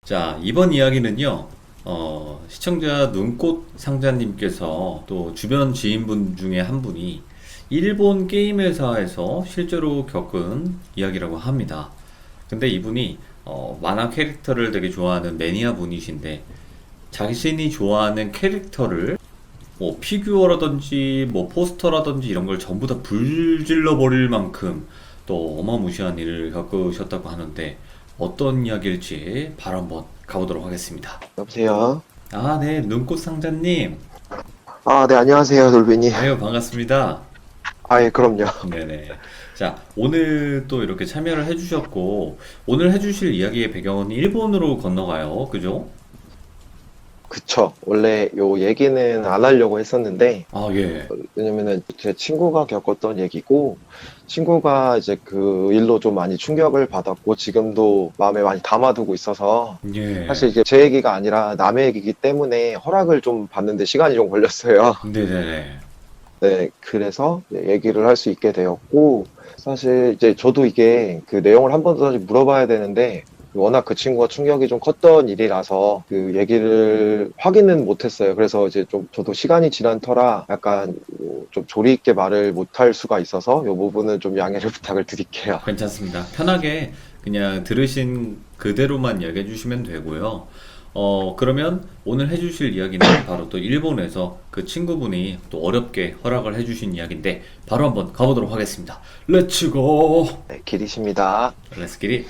자, 이번 이야기는요, 시청자 눈꽃 상자님께서 또 주변 지인분 중에 한 분이 일본 게임 회사에서 실제로 겪은 이야기라고 합니다. 근데 이분이 만화 캐릭터를 되게 좋아하는 매니아 분이신데 자신이 좋아하는 캐릭터를 뭐 피규어라든지 뭐 포스터라든지 이런 걸 전부 다 불질러 버릴 만큼 또 어마무시한 일을 겪으셨다고 하는데 어떤 이야기일지 바로 한번 가보도록 하겠습니다. 여보세요? 아, 네, 눈꽃 상자님. 아, 네, 안녕하세요, 돌빈이. 아유, 반갑습니다. 아, 예, 그럼요. 네네. 자, 오늘 또 이렇게 참여를 해주셨고, 오늘 해주실 이야기의 배경은 일본으로 건너가요. 그죠? 그쵸. 원래 요 얘기는 안 하려고 했었는데, 아, 예. 왜냐면은 제 친구가 겪었던 얘기고, 친구가 이제 그 일로 좀 많이 충격을 받았고, 지금도 마음에 많이 담아두고 있어서, 예. 사실 이게 제 얘기가 아니라 남의 얘기이기 때문에 허락을 좀 받는데 시간이 좀 걸렸어요. 네네네. 네, 그래서 이제 얘기를 할 수 있게 되었고, 사실 이제 저도 이게 그 내용을 한 번 더 다시 물어봐야 되는데, 워낙 그 친구가 충격이 좀 컸던 일이라서 그 얘기를 확인은 못했어요. 그래서 이제 좀 저도 시간이 지난 터라 약간 좀 조리 있게 말을 못할 수가 있어서 이 부분은 좀 양해를 부탁을 드릴게요. 괜찮습니다. 편하게 그냥 들으신 그대로만 이야기해 주시면 되고요. 그러면 오늘 해주실 이야기는 바로 또 일본에서 그 친구분이 또 어렵게 허락을 해주신 이야기인데 바로 한번 가보도록 하겠습니다. 렛츠고! 네, 길이십니다. 렛츠기릿!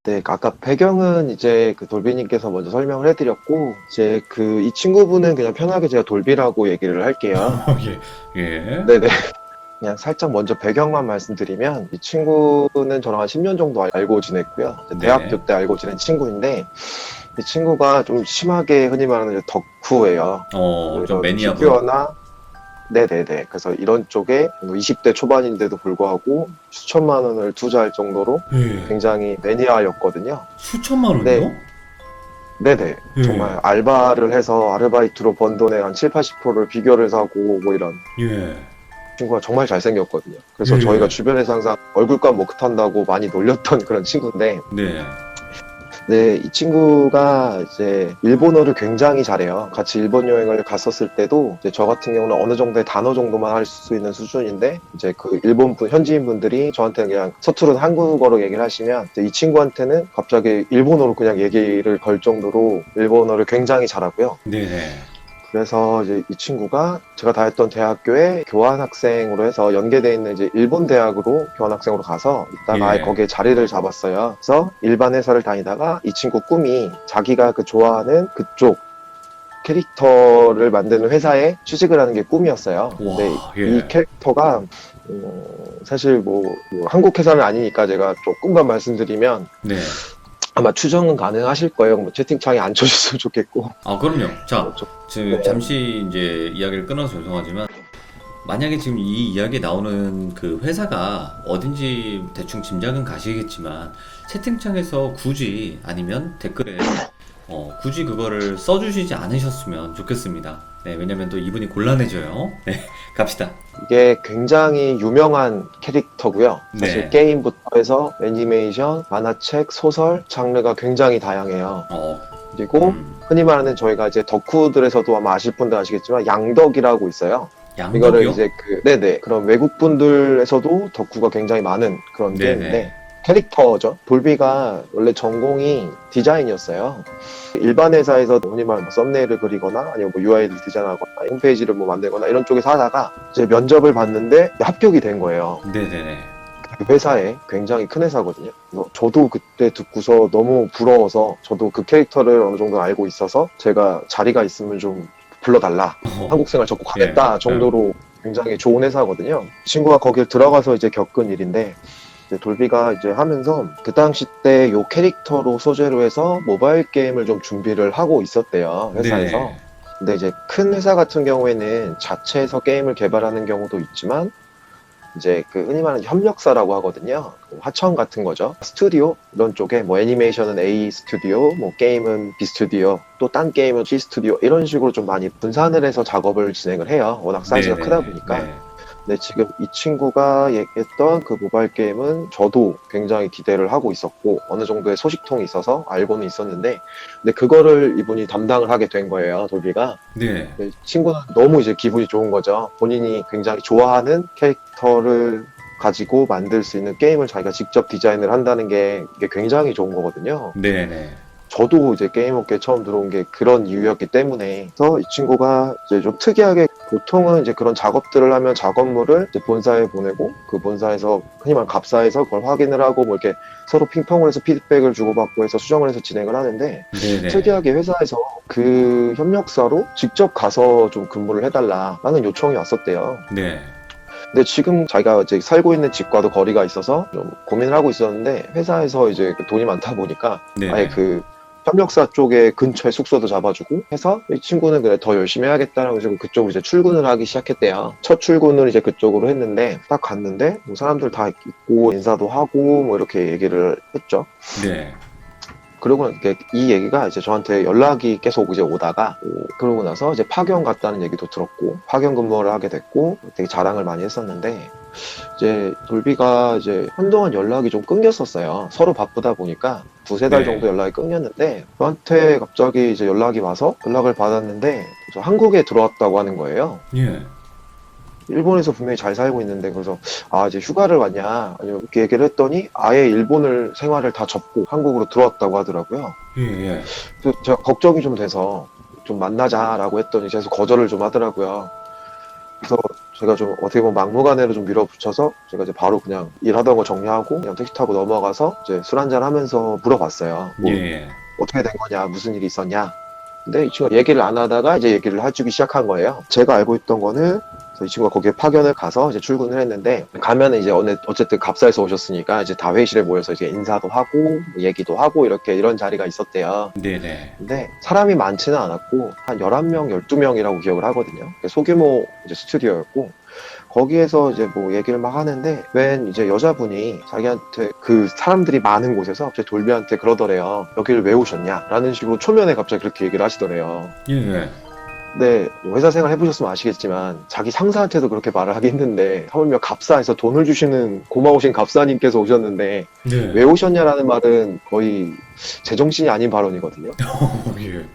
네, 아까 배경은 이제 그 돌비님께서 먼저 설명을 해드렸고, 이제 그 이 친구분은 그냥 편하게 제가 돌비라고 얘기를 할게요. 예, 예, 네네. 그냥 살짝 먼저 배경만 말씀드리면, 이 친구는 저랑 한 10년 정도 알고 지냈고요. 이제 네, 대학교 때 알고 지낸 친구인데, 이 친구가 좀 심하게 흔히 말하는 이제 덕후예요. 좀 이런 매니아분. 피규어나, 네네네. 그래서 이런 쪽에 20대 초반인데도 불구하고 수천만 원을 투자할 정도로 예, 굉장히 매니아였거든요. 수천만 네, 원이요? 네네. 예, 정말 알바를 해서 아르바이트로 번 돈의 한 7, 80%를 피규어를 사고 뭐 이런 예, 친구가 정말 잘생겼거든요. 그래서 저희가 예, 주변에서 항상 얼굴값 못한다고 많이 놀렸던 그런 친구인데, 네, 네, 이 친구가 이제 일본어를 굉장히 잘해요. 같이 일본 여행을 갔었을 때도 이제 저 같은 경우는 어느 정도의 단어 정도만 할 수 있는 수준인데, 이제 그 일본 분, 현지인 분들이 저한테 그냥 서투른 한국어로 얘기를 하시면, 이제 이 친구한테는 갑자기 일본어로 그냥 얘기를 걸 정도로 일본어를 굉장히 잘하고요. 네, 네. 그래서 이제 이 친구가 제가 다녔던 대학교에 교환학생으로 해서 연계돼 있는 이제 일본 대학으로 교환학생으로 가서 있다가 아예 예, 거기에 자리를 잡았어요. 그래서 일반 회사를 다니다가 이 친구 꿈이 자기가 그 좋아하는 그쪽 캐릭터를 만드는 회사에 취직을 하는 게 꿈이었어요. 근데 와, 이 예, 캐릭터가 사실 뭐 한국 회사는 아니니까 제가 조금만 말씀드리면 네. 아마 추정은 가능하실 거예요. 뭐 채팅창에 안 쳐주셨으면 좋겠고. 아, 그럼요. 자, 좀, 지금 네. 잠시 이제 이야기를 끊어서 죄송하지만, 만약에 지금 이 이야기에 나오는 그 회사가 어딘지 대충 짐작은 가시겠지만, 채팅창에서 굳이 아니면 댓글에 굳이 그거를 써주시지 않으셨으면 좋겠습니다. 네, 왜냐면 또 이분이 곤란해져요. 네, 갑시다. 이게 굉장히 유명한 캐릭터고요. 사실 네, 게임부터 해서 애니메이션, 만화책, 소설, 장르가 굉장히 다양해요. 어, 그리고 흔히 말하는 저희가 이제 덕후들에서도 아마 아실 분들 아시겠지만 양덕이라고 있어요. 이거를 양덕이요? 이제 네네 그런 외국 분들에서도 덕후가 굉장히 많은 그런 네네. 게임인데 캐릭터죠. 돌비가 원래 전공이 디자인이었어요. 일반 회사에서 흔히 말하는 뭐 썸네일을 그리거나 아니면 뭐 UI를 디자인하거나 홈페이지를 뭐 만들거나 이런 쪽에서 하다가 이제 면접을 봤는데 합격이 된 거예요. 네네네. 그 회사에 굉장히 큰 회사거든요. 그래서 저도 그때 듣고서 너무 부러워서 저도 그 캐릭터를 어느 정도 알고 있어서 제가 자리가 있으면 좀 불러달라. 한국 생활 접고 예, 가겠다 정도로 굉장히 좋은 회사거든요. 친구가 거길 들어가서 이제 겪은 일인데 이제 돌비가 이제 하면서 그 당시 때 요 캐릭터로 소재로 해서 모바일 게임을 좀 준비를 하고 있었대요, 회사에서. 네, 근데 이제 큰 회사 같은 경우에는 자체에서 게임을 개발하는 경우도 있지만 이제 그 흔히 말하는 협력사라고 하거든요. 그 하청 같은 거죠. 스튜디오 이런 쪽에 뭐 애니메이션은 A 스튜디오, 뭐 게임은 B 스튜디오, 또 딴 게임은 C 스튜디오 이런 식으로 좀 많이 분산을 해서 작업을 진행을 해요. 워낙 사이즈가 크다 네네네. 보니까. 네. 근데 지금 이 친구가 얘기했던 그 모바일 게임은 저도 굉장히 기대를 하고 있었고 어느 정도의 소식통이 있어서 알고는 있었는데 근데 그거를 이분이 담당을 하게 된 거예요, 돌비가. 네. 근데 친구는 너무 이제 기분이 좋은 거죠. 본인이 굉장히 좋아하는 캐릭터를 가지고 만들 수 있는 게임을 자기가 직접 디자인을 한다는 게 이게 굉장히 좋은 거거든요. 네네. 저도 이제 게임 업계에 처음 들어온 게 그런 이유였기 때문에 그래서 이 친구가 이제 좀 특이하게 보통은 이제 그런 작업들을 하면 작업물을 이제 본사에 보내고 그 본사에서 흔히 말하는 갑사에서 그걸 확인을 하고 뭐 이렇게 서로 핑퐁을 해서 피드백을 주고받고 해서 수정을 해서 진행을 하는데 네네. 특이하게 회사에서 그 협력사로 직접 가서 좀 근무를 해달라라는 요청이 왔었대요. 네. 근데 지금 자기가 이제 살고 있는 집과도 거리가 있어서 좀 고민을 하고 있었는데 회사에서 이제 돈이 많다 보니까 네네. 아예 그 협력사 쪽에 근처에 숙소도 잡아주고 해서 이 친구는 그래 더 열심히 해야겠다라고 해서 그쪽으로 이제 출근을 하기 시작했대요. 첫 출근을 이제 그쪽으로 했는데 딱 갔는데 뭐 사람들 다 있고 인사도 하고 뭐 이렇게 얘기를 했죠. 네. 그러고 이 얘기가 이제 저한테 연락이 계속 이제 오다가 그러고 나서 이제 파견 갔다는 얘기도 들었고 파견 근무를 하게 됐고 되게 자랑을 많이 했었는데 이제 돌비가 이제 한동안 연락이 좀 끊겼었어요. 서로 바쁘다 보니까 두세 달 네. 정도 연락이 끊겼는데 저한테 갑자기 이제 연락이 와서 연락을 받았는데 저 한국에 들어왔다고 하는 거예요. 예. 일본에서 분명히 잘 살고 있는데 그래서 아 이제 휴가를 왔냐 아니면 이렇게 얘기를 했더니 아예 일본을 생활을 다 접고 한국으로 들어왔다고 하더라고요. 예, 예. 그래서 제가 걱정이 좀 돼서 좀 만나자라고 했더니 계속 거절을 좀 하더라고요. 그래서 제가 좀 어떻게 보면 막무가내로 좀 밀어붙여서 제가 이제 바로 그냥 일하던 거 정리하고 그냥 택시 타고 넘어가서 이제 술 한잔 하면서 물어봤어요. 뭐 예. 어떻게 된 거냐 무슨 일이 있었냐. 근데 이 친구가 얘기를 안 하다가 이제 얘기를 해주기 시작한 거예요. 제가 알고 있던 거는 그래서 이 친구가 거기에 파견을 가서 이제 출근을 했는데 가면은 이제 어쨌든 갑사에서 오셨으니까 이제 다 회의실에 모여서 이제 인사도 하고 뭐 얘기도 하고 이렇게 이런 자리가 있었대요. 네네. 근데 사람이 많지는 않았고 한 11명, 12명이라고 기억을 하거든요. 소규모 이제 스튜디오였고 거기에서 이제 뭐 얘기를 막 하는데 웬 이제 여자분이 자기한테 그 사람들이 많은 곳에서 갑자기 돌비한테 그러더래요. 여기를 왜 오셨냐? 라는 식으로 초면에 갑자기 그렇게 얘기를 하시더래요. 예, 예. 근데 뭐 회사 생활 해보셨으면 아시겠지만 자기 상사한테도 그렇게 말을 하기 힘든데 하물며 갑사에서 돈을 주시는 고마우신 갑사님께서 오셨는데 네. 왜 오셨냐라는 말은 거의 제정신이 아닌 발언이거든요. 예.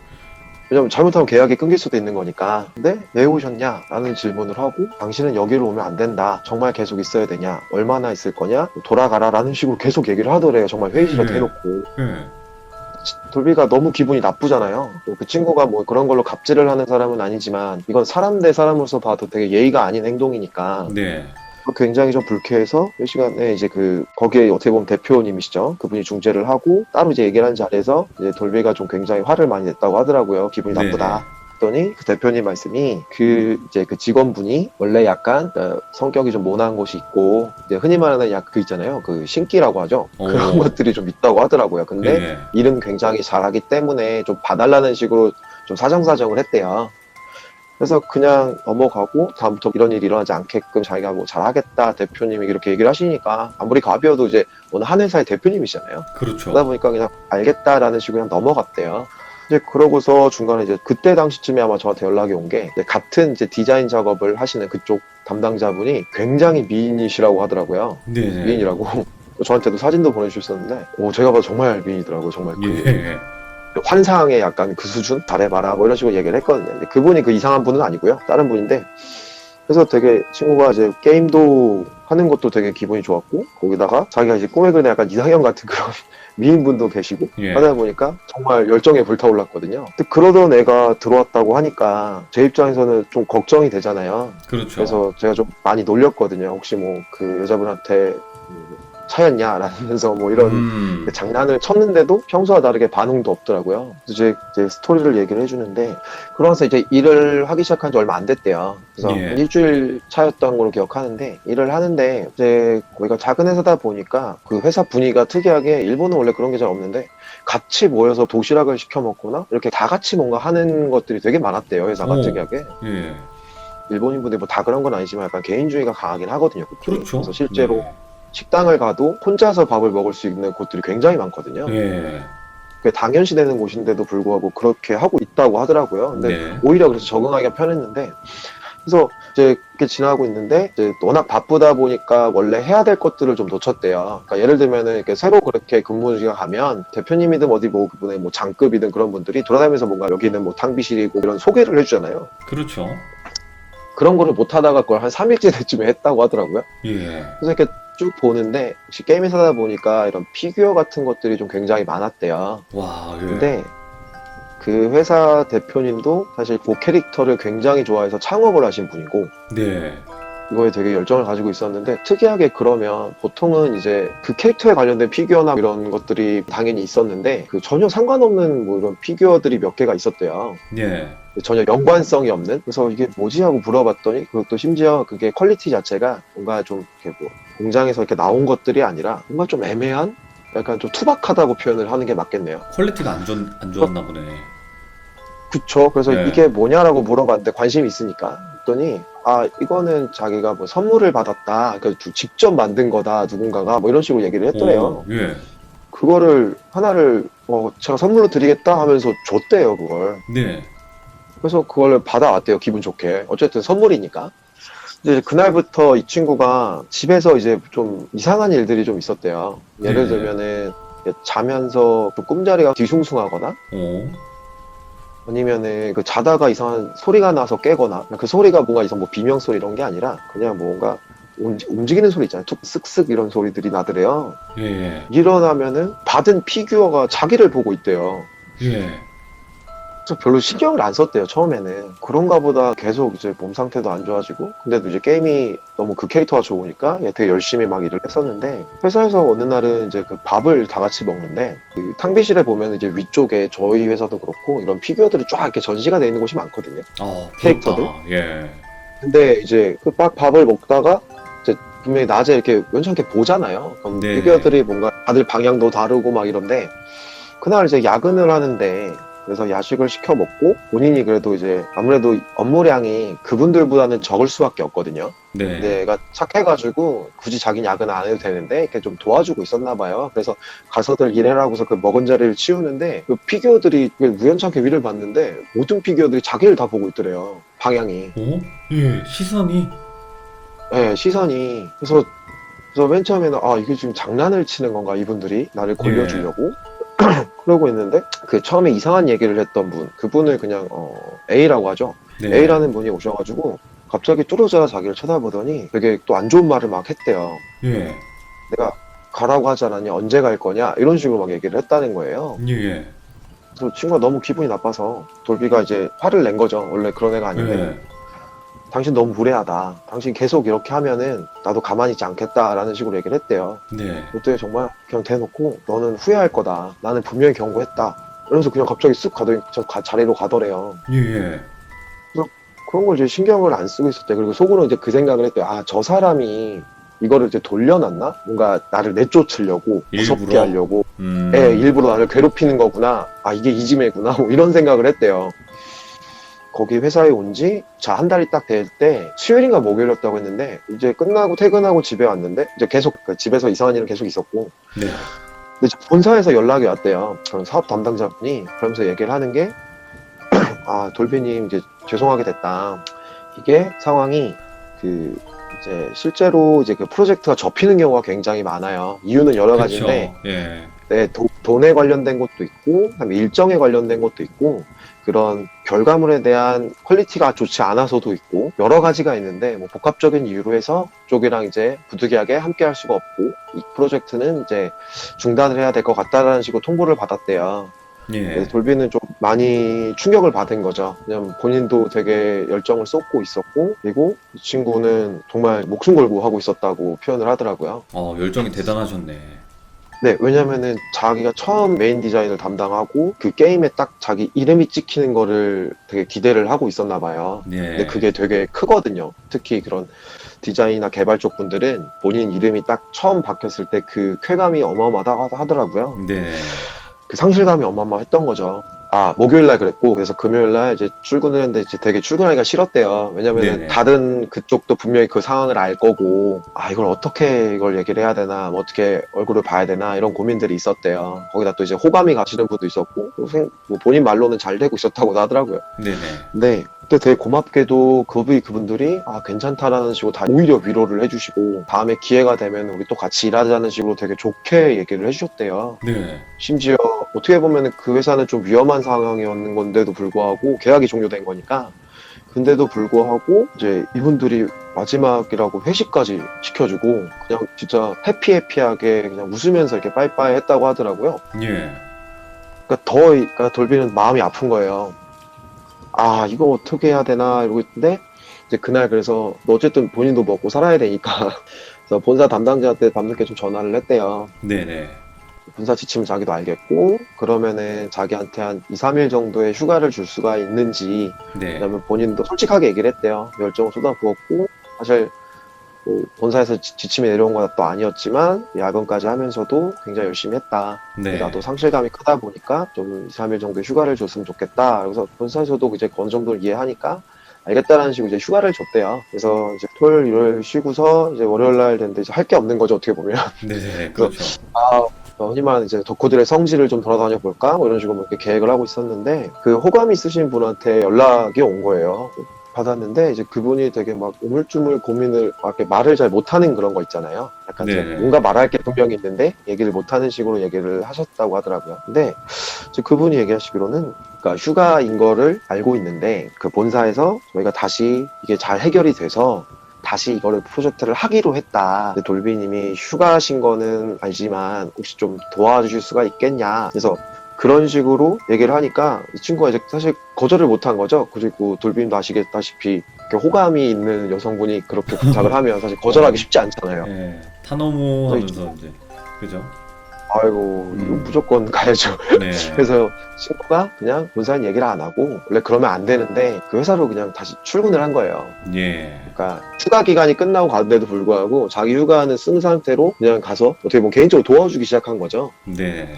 왜냐면 잘못하면 계약이 끊길 수도 있는 거니까. 근데 왜 오셨냐? 라는 질문을 하고 당신은 여기로 오면 안 된다. 정말 계속 있어야 되냐? 얼마나 있을 거냐? 돌아가라 라는 식으로 계속 얘기를 하더래요. 정말 회의실에 네. 대놓고. 예. 돌비가 너무 기분이 나쁘잖아요. 그 친구가 뭐 그런 걸로 갑질을 하는 사람은 아니지만 이건 사람 대 사람으로서 봐도 되게 예의가 아닌 행동이니까 네. 굉장히 좀 불쾌해서 이 시간에 이제 거기에 어떻게 보면 대표님이시죠. 그분이 중재를 하고 따로 이제 얘기를 하는 자리에서 이제 돌비가 좀 굉장히 화를 많이 냈다고 하더라고요. 기분이 네. 나쁘다. 했더니 그 대표님 말씀이 이제 그 직원분이 원래 약간 성격이 좀 모난 곳이 있고 이제 흔히 말하는 그 있잖아요. 그 신기라고 하죠. 그런 것들이 좀 있다고 하더라고요. 근데 예. 일은 굉장히 잘하기 때문에 좀 봐달라는 식으로 좀 사정사정을 했대요. 그래서 그냥 넘어가고 다음부터 이런 일이 일어나지 않게끔 자기가 뭐 잘하겠다 대표님이 이렇게 얘기를 하시니까 아무리 갑이어도 이제 어느 한 회사의 대표님이시잖아요. 그렇죠. 그러다 보니까 그냥 알겠다라는 식으로 그냥 넘어갔대요. 이제 그러고서 중간에 이제 그때 당시쯤에 아마 저한테 연락이 온 게 같은 이제 디자인 작업을 하시는 그쪽 담당자분이 굉장히 미인이시라고 하더라고요. 네네. 미인이라고 저한테도 사진도 보내주셨었는데 제가 봐도 정말 미인이더라고요. 정말 예. 환상의 약간 그 수준? 잘해봐라 뭐 이런 식으로 얘기를 했거든요. 근데 그분이 그 이상한 분은 아니고요. 다른 분인데 그래서 되게 친구가 이제 게임도 하는 것도 되게 기분이 좋았고 거기다가 자기가 이제 꿈에 그리는 약간 이상형 같은 그런 미인분도 계시고 예. 하다 보니까 정말 열정에 불타올랐거든요. 근데 그러던 애가 들어왔다고 하니까 제 입장에서는 좀 걱정이 되잖아요. 그렇죠. 그래서 제가 좀 많이 놀렸거든요. 혹시 뭐 그 여자분한테 차였냐라면서 뭐 이런 장난을 쳤는데도 평소와 다르게 반응도 없더라고요. 그래서 이제 스토리를 얘기를 해주는데 그러면서 이제 일을 하기 시작한 지 얼마 안 됐대요. 그래서 예. 한 일주일 차였던 걸로 기억하는데 일을 하는데 이제 거기가 작은 회사다 보니까 그 회사 분위기가 특이하게 일본은 원래 그런 게 잘 없는데 같이 모여서 도시락을 시켜 먹거나 이렇게 다 같이 뭔가 하는 것들이 되게 많았대요. 회사가 특이하게. 예. 일본인 분들이 뭐 다 그런 건 아니지만 약간 개인주의가 강하긴 하거든요. 그쪽이. 그렇죠. 그래서 실제로 네. 식당을 가도 혼자서 밥을 먹을 수 있는 곳들이 굉장히 많거든요. 예. 그게 당연시되는 곳인데도 불구하고 그렇게 하고 있다고 하더라고요. 근데 네. 오히려 그래서 적응하기가 편했는데 그래서 이제 이렇게 지나고 있는데 이제 워낙 바쁘다 보니까 원래 해야 될 것들을 좀 놓쳤대요. 그러니까 예를 들면은 이렇게 새로 그렇게 근무지가 가면 대표님이든 어디 뭐 그분의 뭐 장급이든 그런 분들이 돌아다니면서 뭔가 여기는 뭐 탕비실이고 이런 소개를 해주잖아요. 그렇죠. 그런 거를 못 하다가 그걸 한 3일째쯤에 했다고 하더라고요. 예. 그래서 이렇게 쭉 보는데 혹시 게임 회사다 보니까 이런 피규어 같은 것들이 좀 굉장히 많았대요. 와, 예. 근데 그 회사 대표님도 사실 그 캐릭터를 굉장히 좋아해서 창업을 하신 분이고 네. 이거에 되게 열정을 가지고 있었는데 특이하게 그러면 보통은 이제 그 캐릭터에 관련된 피규어나 이런 것들이 당연히 있었는데 그 전혀 상관없는 뭐 이런 피규어들이 몇 개가 있었대요. 예. 전혀 연관성이 없는. 그래서 이게 뭐지 하고 물어봤더니 그것도 심지어 그게 퀄리티 자체가 뭔가 좀 이렇게 뭐 공장에서 이렇게 나온 것들이 아니라 뭔가 좀 애매한 약간 좀 투박하다고 표현을 하는 게 맞겠네요. 퀄리티가 안 좋았나 보네. 그쵸. 그래서 네. 이게 뭐냐라고 물어봤는데 관심이 있으니까. 그랬더니, 아, 이거는 자기가 뭐 선물을 받았다. 그러니까 직접 만든 거다. 누군가가 뭐 이런 식으로 얘기를 했더래요. 오, 예. 그거를 하나를, 제가 선물로 드리겠다 하면서 줬대요, 그걸. 네. 그래서 그걸 받아왔대요, 기분 좋게. 어쨌든 선물이니까. 이제 그날부터 이 친구가 집에서 이제 좀 이상한 일들이 좀 있었대요. 예를 네. 들면은 자면서 그 꿈자리가 뒤숭숭하거나 오, 아니면은 그 자다가 이상한 소리가 나서 깨거나 그 소리가 뭔가 이상 뭐 비명 소리 이런 게 아니라 그냥 뭔가 움직이는 소리 있잖아요. 툭 쓱쓱 이런 소리들이 나더래요. 예. 일어나면은 받은 피규어가 자기를 보고 있대요. 예. 그래서 별로 신경을 안 썼대요, 처음에는. 그런가 보다 계속 이제 몸 상태도 안 좋아지고, 근데도 이제 게임이 너무 그 캐릭터가 좋으니까 얘 되게 열심히 막 일을 했었는데, 회사에서 어느 날은 이제 그 밥을 다 같이 먹는데, 그 탕비실에 보면 이제 위쪽에 저희 회사도 그렇고, 이런 피규어들이 쫙 이렇게 전시가 되어 있는 곳이 많거든요. 캐릭터들? 부럽다. 예. 근데 이제 그 막 밥을 먹다가, 이제 분명히 낮에 이렇게 연찮게 보잖아요. 그럼 네. 피규어들이 뭔가 다들 방향도 다르고 막 이런데, 그날 이제 야근을 하는데, 그래서 야식을 시켜 먹고 본인이 그래도 이제 아무래도 업무량이 그분들보다는 적을 수밖에 없거든요. 네. 근데 얘가 착해가지고 굳이 자기는 야근 안 해도 되는데 이렇게 좀 도와주고 있었나 봐요. 그래서 가서들 일해라고서 그 먹은 자리를 치우는데 그 피규어들이 우연찮게 위를 봤는데 모든 피규어들이 자기를 다 보고 있더래요. 방향이. 오? 예. 시선이. 네, 시선이. 그래서 맨 처음에는 아 이게 지금 장난을 치는 건가 이분들이 나를 골려주려고. 그러고 있는데 그 처음에 이상한 얘기를 했던 분 그분을 그냥 A라고 하죠. 네. A라는 분이 오셔가지고 갑자기 뚫어져라 자기를 쳐다보더니 되게 또 안 좋은 말을 막 했대요. 예. 내가 가라고 하지 않았냐 언제 갈 거냐 이런 식으로 막 얘기를 했다는 거예요. 예. 그래서 친구가 너무 기분이 나빠서 돌비가 이제 화를 낸 거죠. 원래 그런 애가 아닌데 예. 당신 너무 무례하다. 당신 계속 이렇게 하면은 나도 가만히 있지 않겠다라는 식으로 얘기를 했대요. 네. 그때 정말 그냥 대놓고 너는 후회할 거다. 나는 분명히 경고했다. 이러면서 그냥 갑자기 쓱 가더니 자리로 가더래요. 예. 그런 걸 이제 신경을 안 쓰고 있었대. 그리고 속으로 이제 그 생각을 했대요. 아, 저 사람이 이거를 이제 돌려놨나? 뭔가 나를 내쫓으려고, 무섭게 일부러? 하려고, 일부러 나를 괴롭히는 거구나. 아, 이게 이지매구나. 뭐 이런 생각을 했대요. 거기 회사에 온 지, 한 달이 딱 될 때, 수요일인가 목요일이었다고 했는데, 이제 끝나고 퇴근하고 집에 왔는데, 이제 계속 집에서 이상한 일은 계속 있었고, 네. 근데 본사에서 연락이 왔대요. 그런 사업 담당자분이. 그러면서 얘기를 하는 게, 아, 돌비님, 이제 죄송하게 됐다. 이게 상황이, 이제 실제로 이제 그 프로젝트가 접히는 경우가 굉장히 많아요. 이유는 여러 가지인데, 그렇죠. 예. 네, 돈에 관련된 것도 있고, 그다음에 일정에 관련된 것도 있고, 그런 결과물에 대한 퀄리티가 좋지 않아서도 있고, 여러 가지가 있는데, 뭐 복합적인 이유로 해서 쪽이랑 이제 부득이하게 함께 할 수가 없고, 이 프로젝트는 이제 중단을 해야 될 것 같다라는 식으로 통보를 받았대요. 예. 돌비는 좀 많이 충격을 받은 거죠. 왜냐면 본인도 되게 열정을 쏟고 있었고, 그리고 이 친구는 정말 목숨 걸고 하고 있었다고 표현을 하더라고요. 열정이 대단하셨네. 네, 왜냐면은 자기가 처음 메인 디자인을 담당하고 그 게임에 딱 자기 이름이 찍히는 거를 되게 기대를 하고 있었나 봐요. 예. 근데 그게 되게 크거든요. 특히 그런 디자인이나 개발 쪽 분들은 본인 이름이 딱 처음 박혔을 때 그 쾌감이 어마어마하다고 하더라고요. 네. 그 상실감이 어마어마했던 거죠. 아, 목요일날 그랬고, 그래서 금요일날 이제 출근을 했는데 이제 되게 출근하기가 싫었대요. 왜냐면은 네네. 다른 그쪽도 분명히 그 상황을 알 거고, 아, 이걸 어떻게 이걸 얘기를 해야 되나, 뭐 어떻게 얼굴을 봐야 되나, 이런 고민들이 있었대요. 거기다 또 이제 호감이 가시는 분도 있었고, 뭐 본인 말로는 잘 되고 있었다고 하더라고요. 네네. 근데 그때 되게 고맙게도 그분들이 아 괜찮다라는 식으로 다 오히려 위로를 해주시고 다음에 기회가 되면 우리 또 같이 일하자는 식으로 되게 좋게 얘기를 해주셨대요. 네. 심지어 어떻게 보면 그 회사는 좀 위험한 상황이었는 건데도 불구하고 계약이 종료된 거니까 근데도 불구하고 이제 이분들이 마지막이라고 회식까지 시켜주고 그냥 진짜 해피해피하게 그냥 웃으면서 이렇게 빠이빠이 했다고 하더라고요. 예. 그러니까 돌비는 마음이 아픈 거예요. 아 이거 어떻게 해야 되나 이러고 있는데 이제 그날 그래서 어쨌든 본인도 먹고 살아야 되니까 그래서 본사 담당자한테 밤늦게 좀 전화를 했대요. 네네. 본사 지침을 자기도 알겠고 그러면은 자기한테 한 2, 3일 정도의 휴가를 줄 수가 있는지 네. 왜냐면 본인도 솔직하게 얘기를 했대요. 열정을 쏟아부었고 사실 뭐 본사에서 지침이 내려온 건 또 아니었지만 야근까지 하면서도 굉장히 열심히 했다. 네. 나도 상실감이 크다 보니까 좀 2, 3일 정도 휴가를 줬으면 좋겠다. 그래서 본사에서도 이제 어느 정도 이해하니까 알겠다라는 식으로 이제 휴가를 줬대요. 그래서 이제 토요일, 일요일 쉬고서 이제 월요일 날 됐는데 이제 할 게 없는 거죠, 어떻게 보면. 네네. 그렇죠. 흔히 말하는 이제 덕후들의 성지를 좀 돌아다녀 볼까? 뭐 이런 식으로 이렇게 계획을 하고 있었는데 그 호감 있으신 분한테 연락이 온 거예요. 받았는데 이제 그분이 되게 막 우물쭈물 고민을 막 이렇게 말을 잘 못하는 그런 거 있잖아요. 약간 이제 네네. 뭔가 말할 게 분명히 있는데 얘기를 못하는 식으로 얘기를 하셨다고 하더라고요. 근데 이제 그분이 얘기하시기로는 그러니까 휴가인 거를 알고 있는데 그 본사에서 저희가 다시 이게 잘 해결이 돼서 다시 이거를 프로젝트를 하기로 했다. 근데 돌비님이 휴가신 거는 알지만 혹시 좀 도와주실 수가 있겠냐. 그래서 그런 식으로 얘기를 하니까 이 친구가 이제 사실 거절을 못한 거죠. 그리고 돌비님도 아시겠다시피 이렇게 호감이 있는 여성분이 그렇게 부탁을 하면 사실 거절하기 쉽지 않잖아요. 예. 타노무하면서 이제 그죠? 아이고 이거 무조건 가야죠. 네. 그래서 친구가 그냥 본사인 얘기를 안 하고 원래 그러면 안 되는데 그 회사로 그냥 다시 출근을 한 거예요. 예. 그러니까 휴가 기간이 끝나고 갔는데도 불구하고 자기 휴가는 쓴 상태로 그냥 가서 어떻게 보면 개인적으로 도와주기 시작한 거죠. 네.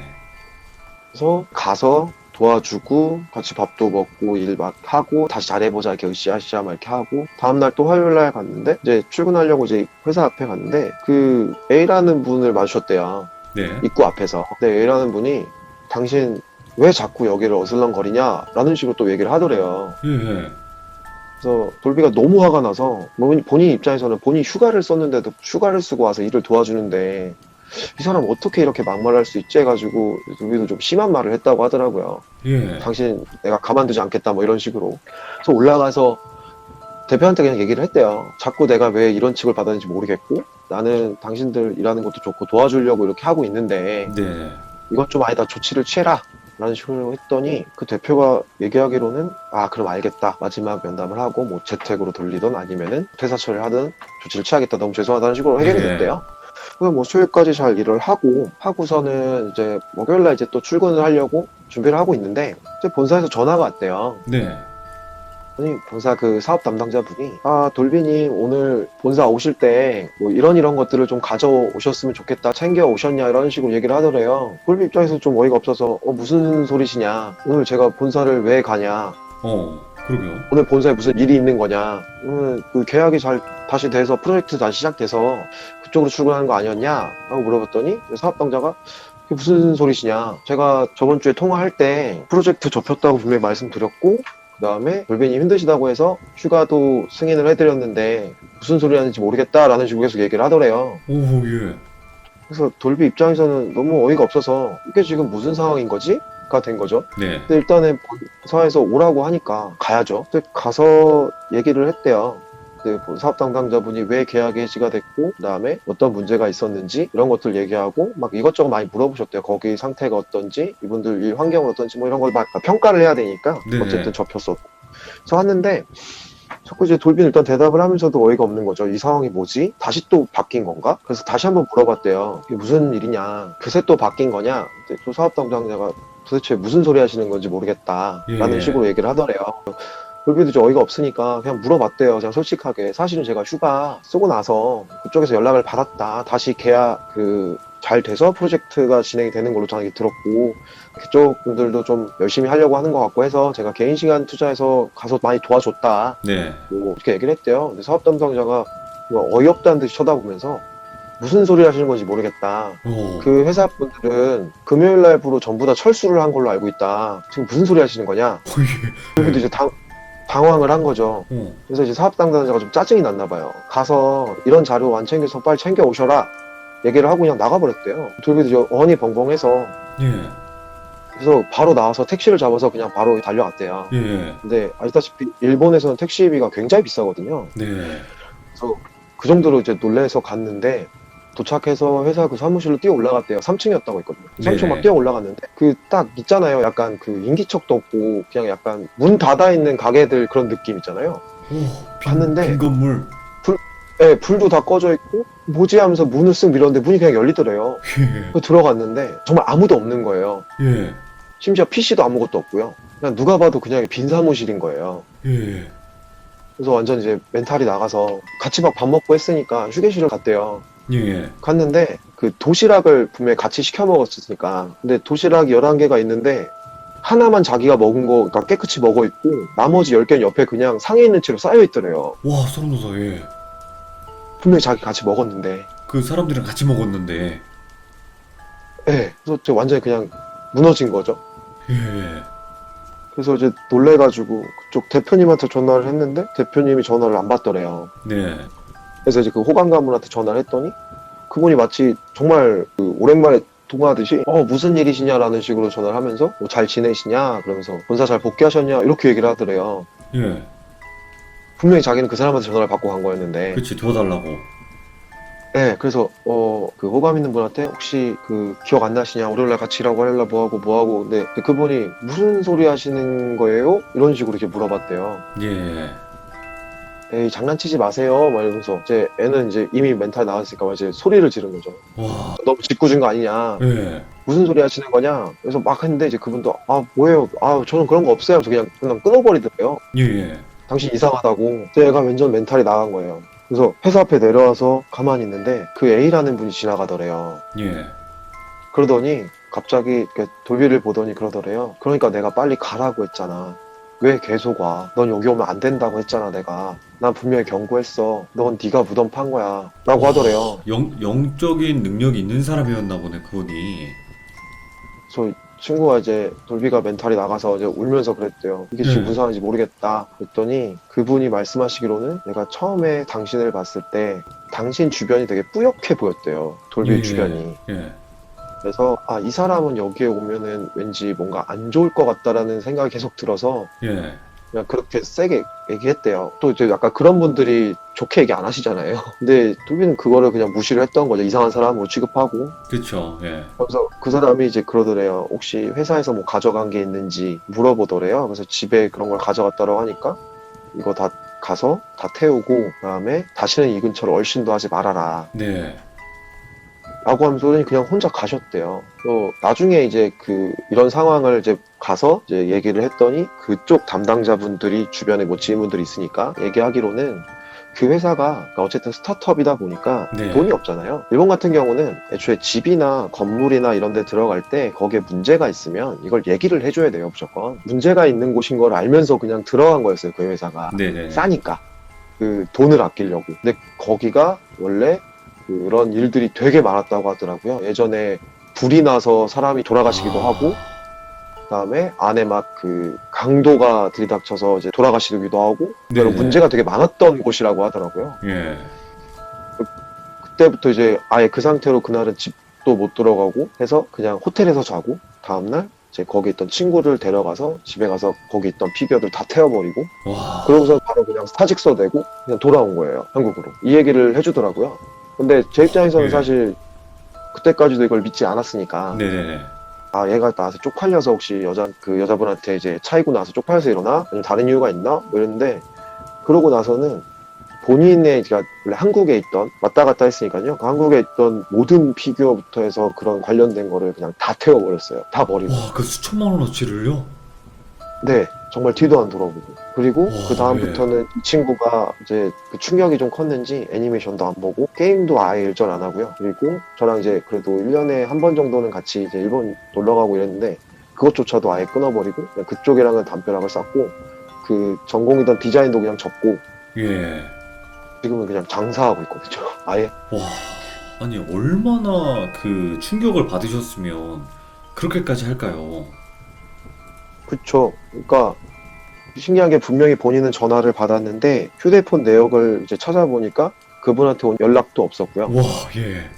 그래서 가서 도와주고 같이 밥도 먹고 일 막 하고 다시 잘해보자 이렇게 으쌰으쌰 막 이렇게 하고 다음날 또 화요일 날 갔는데 이제 출근하려고 이제 회사 앞에 갔는데 그 A라는 분을 마주쳤대요. 네. 입구 앞에서. 근데 A라는 분이 당신 왜 자꾸 여기를 어슬렁거리냐 라는 식으로 또 얘기를 하더래요. 예. 그래서 돌비가 너무 화가 나서 본인 입장에서는 본인이 휴가를 썼는데도 휴가를 쓰고 와서 일을 도와주는데 이 사람 어떻게 이렇게 막말할 수 있지 해가지고 돌비도 좀 심한 말을 했다고 하더라고요. 예. 당신 내가 가만두지 않겠다 뭐 이런 식으로. 그래서 올라가서 대표한테 그냥 얘기를 했대요. 자꾸 내가 왜 이런 칙을 받았는지 모르겠고 나는 당신들 일하는 것도 좋고 도와주려고 이렇게 하고 있는데 네. 이건 좀 아니다 조치를 취해라 라는 식으로 했더니 그 대표가 얘기하기로는 아 그럼 알겠다 마지막 면담을 하고 뭐 재택으로 돌리든 아니면은 퇴사 처리를 하든 조치를 취하겠다 너무 죄송하다는 식으로 해결이 네. 됐대요. 그래서 뭐 수요일까지 잘 일을 하고서는 이제 목요일날 이제 또 출근을 하려고 준비를 하고 있는데 이제 본사에서 전화가 왔대요. 네. 아니 본사 그 사업 담당자분이 아 돌비님 오늘 본사 오실 때 뭐 이런 것들을 좀 가져오셨으면 좋겠다 챙겨 오셨냐 이런 식으로 얘기를 하더래요. 돌비 입장에서 좀 어이가 없어서 무슨 소리시냐 오늘 제가 본사를 왜 가냐 그러게요. 오늘 본사에 무슨 일이 있는 거냐 오늘 그 계약이 잘 다시 돼서 프로젝트 다시 시작돼서 그쪽으로 출근하는 거 아니었냐 라고 물어봤더니 사업 당자가 그게 무슨 소리시냐 제가 저번 주에 통화할 때 프로젝트 접혔다고 분명히 말씀드렸고 그 다음에 돌비님 힘드시다고 해서 휴가도 승인을 해드렸는데 무슨 소리 하는지 모르겠다라는 식으로 계속 얘기를 하더래요. 오, 예. 그래서 돌비 입장에서는 너무 어이가 없어서 이게 지금 무슨 상황인 거지? 가 된 거죠. 네. 근데 일단은 본사에서 오라고 하니까 가야죠. 근데 가서 얘기를 했대요. 그 사업 담당자분이 왜 계약이 해지가 됐고 그다음에 어떤 문제가 있었는지 이런 것들 얘기하고 막 이것저것 많이 물어보셨대요. 거기 상태가 어떤지 이분들 일 환경은 어떤지 뭐 이런 걸 막 평가를 해야 되니까 네네. 어쨌든 접혔었고 그래서 왔는데 자꾸 이제 돌비는 일단 대답을 하면서도 어이가 없는 거죠. 이 상황이 뭐지? 다시 또 바뀐 건가? 그래서 다시 한번 물어봤대요. 이게 무슨 일이냐? 그새 또 바뀐 거냐? 근데 또 사업 담당자가 도대체 무슨 소리 하시는 건지 모르겠다 라는 예. 식으로 얘기를 하더래요. 돌비도 좀 어이가 없으니까 그냥 물어봤대요. 그냥 솔직하게. 사실은 제가 휴가 쓰고 나서 그쪽에서 연락을 받았다. 다시 계약 잘 돼서 프로젝트가 진행이 되는 걸로 저는 들었고 그쪽 분들도 좀 열심히 하려고 하는 것 같고 해서 제가 개인 시간 투자해서 가서 많이 도와줬다. 네. 뭐 이렇게 얘기를 했대요. 근데 사업 담당자가 뭐 어이없다는 듯이 쳐다보면서 무슨 소리 하시는 건지 모르겠다. 그 회사 분들은 금요일 날부로 전부 다 철수를 한 걸로 알고 있다. 지금 무슨 소리 하시는 거냐? 예. 돌비도 이제 방황을 한 거죠. 어. 그래서 이제 사업 당사자가 좀 짜증이 났나 봐요. 가서 이런 자료 안 챙겨서 빨리 챙겨 오셔라 얘기를 하고 그냥 나가버렸대요. 돌비도 이제 어안이 벙벙해서 예. 그래서 바로 나와서 택시를 잡아서 그냥 바로 달려갔대요. 예. 근데 아시다시피 일본에서는 택시비가 굉장히 비싸거든요. 네. 그래서 그 정도로 이제 놀래서 갔는데 도착해서 회사 그 사무실로 뛰어 올라갔대요. 3층이었다고 했거든요. 3층 막 네네. 뛰어 올라갔는데 그 딱 있잖아요. 약간 그 인기척도 없고 그냥 약간 문 닫아 있는 가게들 그런 느낌 있잖아요. 오, 봤는데 빈 건물. 네, 불도 다 꺼져 있고 뭐지 하면서 문을 쓱 밀었는데 문이 그냥 열리더래요. 예. 그 들어갔는데 정말 아무도 없는 거예요. 예. 심지어 PC도 아무것도 없고요. 그냥 누가 봐도 그냥 빈 사무실인 거예요. 예. 그래서 완전 이제 멘탈이 나가서 같이 막 밥 먹고 했으니까 휴게실을 갔대요. 예. 갔는데 그 도시락을 분명히 같이 시켜 먹었으니까 근데 도시락이 11개가 있는데 하나만 자기가 먹은 거 그러니까 깨끗이 먹어 있고 나머지 10개는 옆에 그냥 상해 있는 채로 쌓여 있더래요. 와, 소름 돋아. 예. 분명히 자기 같이 먹었는데 그 사람들이랑 같이 먹었는데. 네, 그래서 저 완전히 그냥 무너진 거죠. 예. 그래서 이제 놀래가지고 그쪽 대표님한테 전화를 했는데 대표님이 전화를 안 받더래요. 네. 그래서 이제 그 호감 가문한테 전화를 했더니 그분이 마치 정말 그 오랜만에 통화하듯이 무슨 일이시냐라는 식으로 전화를 하면서 뭐 잘 지내시냐 그러면서 본사 잘 복귀하셨냐 이렇게 얘기를 하더래요. 예. 분명히 자기는 그 사람한테 전화를 받고 간 거였는데 그치, 도와달라고. 네, 그래서 그 호감 있는 분한테 혹시 그 기억 안 나시냐 월요일날 같이 일하고 하려나 뭐하고 근데 그분이 무슨 소리 하시는 거예요? 이런 식으로 이렇게 물어봤대요. 예. 에이 장난치지 마세요 막 이러면서 이제 애는 이제 이미 멘탈 나왔으니까 막 이제 소리를 지른 거죠. 와. 너무 짓궂은 거 아니냐 예. 무슨 소리 하시는 거냐 그래서 막 했는데 이제 그분도 뭐예요 저는 그런 거 없어요 그래서 그냥 끊어버리더래요. 예. 예. 당신 이상하다고. 그래서 얘가 완전 멘탈이 나간 거예요. 그래서 회사 앞에 내려와서 가만히 있는데 그 A라는 분이 지나가더래요. 예. 그러더니 갑자기 이렇게 돌비를 보더니 그러더래요. 그러니까 내가 빨리 가라고 했잖아. 왜 계속 와? 넌 여기 오면 안 된다고 했잖아 내가. 난 분명히 경고했어. 넌 네가 무덤 판 거야. 라고 하더래요. 영적인 능력이 있는 사람이었나 보네, 그분이. 그래서 친구가 이제 돌비가 멘탈이 나가서 이제 울면서 그랬대요. 이게 지금 네. 무슨 상황인지 모르겠다. 그랬더니 그분이 말씀하시기로는 내가 처음에 당신을 봤을 때 당신 주변이 되게 뿌옇게 보였대요. 돌비 예. 주변이. 예. 그래서 이 사람은 여기에 오면은 왠지 뭔가 안 좋을 것 같다라는 생각이 계속 들어서 예. 그냥 그렇게 세게 얘기했대요. 또 이제 약간 그런 분들이 좋게 얘기 안 하시잖아요. 근데 돌비는 그거를 그냥 무시를 했던 거죠. 이상한 사람으로 취급하고. 그쵸. 예. 그래서 그 사람이 이제 그러더래요. 혹시 회사에서 뭐 가져간 게 있는지 물어보더래요. 그래서 집에 그런 걸 가져갔다고 하니까 이거 다 가서 다 태우고 그다음에 다시는 이 근처를 얼씬도 하지 말아라. 네. 라고 하면서 그냥 혼자 가셨대요. 또 나중에 이제 이런 상황을 이제 가서 이제 얘기를 했더니 그쪽 담당자분들이 주변에 뭐 지인분들이 있으니까 얘기하기로는 그 회사가 그러니까 어쨌든 스타트업이다 보니까 네. 돈이 없잖아요. 일본 같은 경우는 애초에 집이나 건물이나 이런 데 들어갈 때 거기에 문제가 있으면 이걸 얘기를 해줘야 돼요, 무조건. 문제가 있는 곳인 걸 알면서 그냥 들어간 거였어요, 그 회사가. 네네. 싸니까. 그 돈을 아끼려고. 근데 거기가 원래 그런 일들이 되게 많았다고 하더라고요. 예전에 불이 나서 사람이 돌아가시기도 하고, 그다음에 안에 막 강도가 들이닥쳐서 이제 돌아가시기도 하고, 그런 네네. 문제가 되게 많았던 곳이라고 하더라고요. 예. 그때부터 이제 아예 그 상태로 그날은 집도 못 들어가고 해서 그냥 호텔에서 자고, 다음날 이제 거기 있던 친구를 데려가서 집에 가서 거기 있던 피규어들 다 태워버리고, 와. 그러고서 바로 그냥 사직서 내고 그냥 돌아온 거예요, 한국으로. 이 얘기를 해주더라고요. 근데 제 입장에서는 예. 사실 그때까지도 이걸 믿지 않았으니까 네네네. 얘가 나와서 쪽팔려서 혹시 여자분한테 이제 차이고 나서 쪽팔려서 이러나? 아니면 다른 이유가 있나? 뭐 이랬는데 그러고 나서는 본인의 그러니까 원래 한국에 있던 왔다 갔다 했으니까요. 그 한국에 있던 모든 피규어부터 해서 그런 관련된 거를 그냥 다 태워버렸어요. 다 버리고. 와, 그 수천만 원어치를요? 네, 정말 뒤도 안 돌아보고. 그리고 와, 그 다음부터는 이 친구가 이제 그 충격이 좀 컸는지 애니메이션도 안 보고 게임도 아예 일절 안 하고요. 그리고 저랑 이제 그래도 1년에 한 번 정도는 같이 이제 일본 놀러 가고 이랬는데 그것조차도 아예 끊어버리고 그냥 그쪽이랑은 담벼락을 쌓고 그 전공이던 디자인도 그냥 접고 예. 지금은 그냥 장사하고 있거든요. 아예. 와. 아니, 얼마나 그 충격을 받으셨으면 그렇게까지 할까요? 그쵸. 그러니까 신기한 게 분명히 본인은 전화를 받았는데 휴대폰 내역을 이제 찾아보니까 그분한테 온 연락도 없었고요. 와, 예.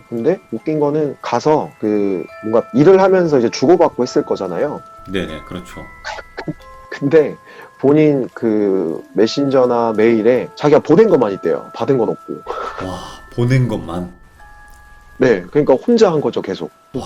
근데 웃긴 거는 가서 그 뭔가 일을 하면서 이제 주고받고 했을 거잖아요. 네네, 그렇죠. 근데 본인 그 메신저나 메일에 자기가 보낸 것만 있대요. 받은 건 없고. 와, 보낸 것만. 네, 그러니까 혼자 한 거죠, 계속. 와,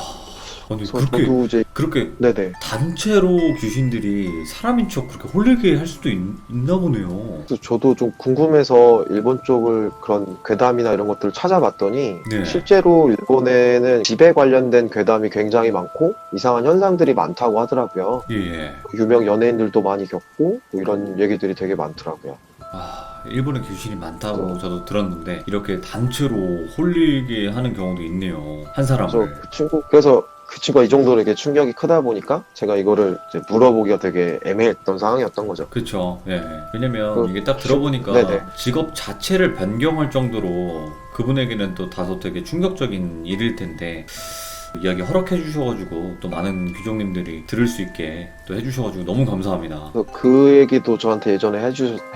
아니, 그래서 그렇게, 저도 이제 그렇게 네네. 단체로 귀신들이 사람인 척 그렇게 홀리게 할 수도 있나 보네요. 그래서 저도 좀 궁금해서 일본 쪽을 그런 괴담이나 이런 것들을 찾아봤더니 네. 실제로 일본에는 집에 관련된 괴담이 굉장히 많고 이상한 현상들이 많다고 하더라고요. 예, 예. 유명 연예인들도 많이 겪고 뭐 이런 얘기들이 되게 많더라고요. 아, 일본에 귀신이 많다고 저도 들었는데, 이렇게 단체로 홀리게 하는 경우도 있네요. 한 그래서 사람을. 그래서 그 친구가 이 정도로 이게 충격이 크다 보니까 제가 이거를 이제 물어보기가 되게 애매했던 상황이었던 거죠. 그쵸. 예. 왜냐면 그- 이게 딱 들어보니까 네네. 직업 자체를 변경할 정도로 그분에게는 또 다소 되게 충격적인 일일 텐데, 이야기 허락해 주셔가지고 또 많은 귀족님들이 들을 수 있게 또 해주셔가지고 너무 감사합니다. 그래서 그 얘기도 저한테 예전에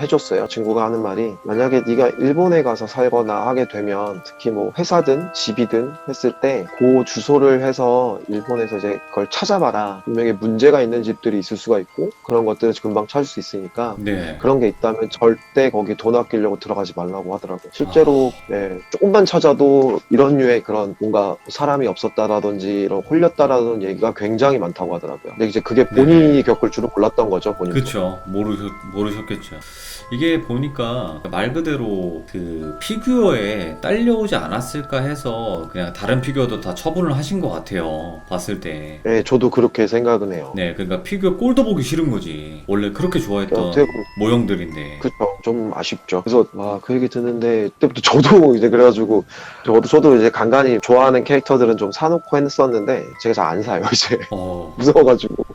해줬어요. 친구가 하는 말이 만약에 네가 일본에 가서 살거나 하게 되면 특히 뭐 회사든 집이든 했을 때 그 주소를 해서 일본에서 이제 그걸 찾아봐라. 분명히 문제가 있는 집들이 있을 수가 있고 그런 것들을 금방 찾을 수 있으니까 네. 그런 게 있다면 절대 거기 돈 아끼려고 들어가지 말라고 하더라고요. 실제로 네, 조금만 찾아도 이런 류의 그런 뭔가 사람이 없었다라든지 이런 홀렸다라는 얘기가 굉장히 많다고 하더라고요. 근데 이제 그게 본인이 겪을 줄은 몰랐던 거죠, 본인도. 그쵸. 모르셨겠죠. 이게 보니까 말 그대로 그 피규어에 딸려오지 않았을까 해서 그냥 다른 피규어도 다 처분을 하신 것 같아요. 봤을 때. 네, 저도 그렇게 생각은 해요. 네, 그러니까 피규어 꼴도 보기 싫은 거지. 원래 그렇게 좋아했던 어떻게 모형들인데. 그쵸, 좀 아쉽죠. 그래서 와, 그 얘기 듣는데 그때부터 저도 이제 그래가지고 저도 이제 간간히 좋아하는 캐릭터들은 좀 사놓고 했었는데 제가 잘 안 사요 이제 무서워가지고.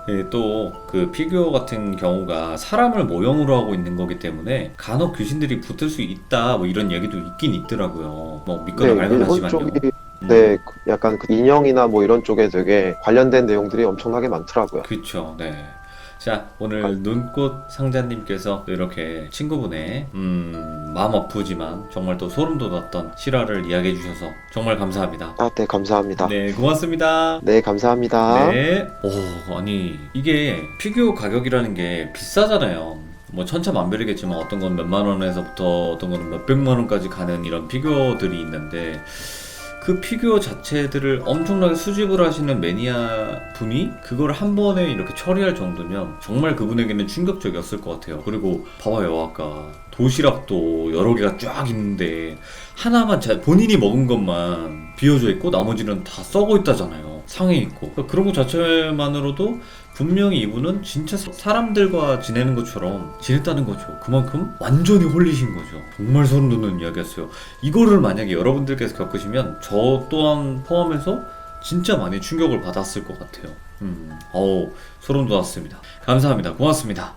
예, 또 그 피규어 같은 경우가 사람을 모형으로 하고 있는 거기 때문에 간혹 귀신들이 붙을 수 있다 뭐 이런 얘기도 있긴 있더라고요. 뭐 믿거나 네, 말거나 일본 하지만요. 쪽이 네, 약간 그 인형이나 뭐 이런 쪽에 되게 관련된 내용들이 엄청나게 많더라고요. 그렇죠. 네. 자, 오늘 눈꽃 상자님께서 또 이렇게 친구분의 마음 아프지만 정말 또 소름 돋았던 실화를 이야기해 주셔서 정말 감사합니다. 아, 네, 감사합니다. 네, 고맙습니다. 네, 감사합니다. 네. 오, 아니 이게 피규어 가격이라는 게 비싸잖아요. 뭐 천차만별이겠지만 어떤 건 몇만 원에서부터 어떤 건 몇백만 원까지 가는 이런 피규어들이 있는데 그 피규어 자체들을 엄청나게 수집을 하시는 매니아 분이 그걸 한 번에 이렇게 처리할 정도면 정말 그분에게는 충격적이었을 것 같아요. 그리고 봐봐요, 아까 도시락도 여러 개가 쫙 있는데 하나만 본인이 먹은 것만 비어져 있고 나머지는 다 썩어 있다잖아요. 상해 있고. 그런 것 자체만으로도 분명히 이분은 진짜 사람들과 지내는 것처럼 지냈다는 거죠. 그만큼 완전히 홀리신 거죠. 정말 소름 돋는 이야기였어요. 이거를 만약에 여러분들께서 겪으시면 저 또한 포함해서 진짜 많이 충격을 받았을 것 같아요. 어우, 소름 돋았습니다. 감사합니다. 고맙습니다.